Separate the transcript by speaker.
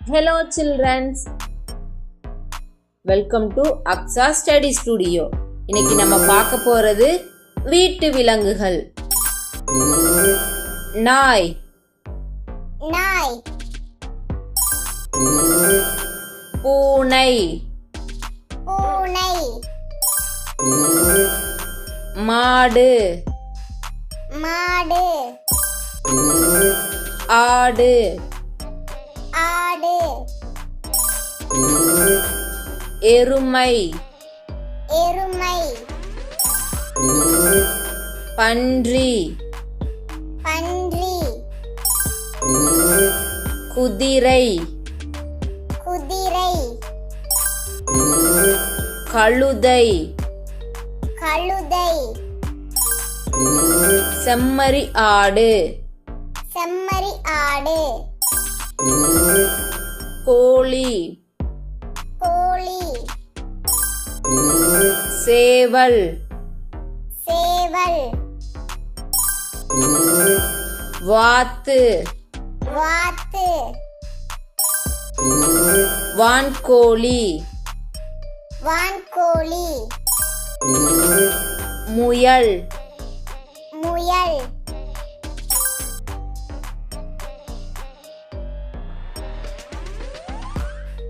Speaker 1: Hello children, welcome to Aksa Study Studio. இன்னைக்கு நம்ம பார்க்க போறது வீட்டு விலங்குகள். நாய்
Speaker 2: நாய்
Speaker 1: பூனை
Speaker 2: பூனை
Speaker 1: மாடு
Speaker 2: மாடு
Speaker 1: ஆடு
Speaker 2: ஆடு
Speaker 1: எருமை
Speaker 2: எருமை
Speaker 1: பன்றி
Speaker 2: பன்றி
Speaker 1: குதிரை
Speaker 2: குதிரை
Speaker 1: கழுதை
Speaker 2: கழுதை
Speaker 1: செம்மறி ஆடு
Speaker 2: செம்மறி ஆடு
Speaker 1: கோழி
Speaker 2: கோழி
Speaker 1: சேவல்
Speaker 2: சேவல்
Speaker 1: வாத்து
Speaker 2: வாத்து
Speaker 1: வான்கோழி
Speaker 2: வான்கோழி
Speaker 1: முயல்
Speaker 2: முயல்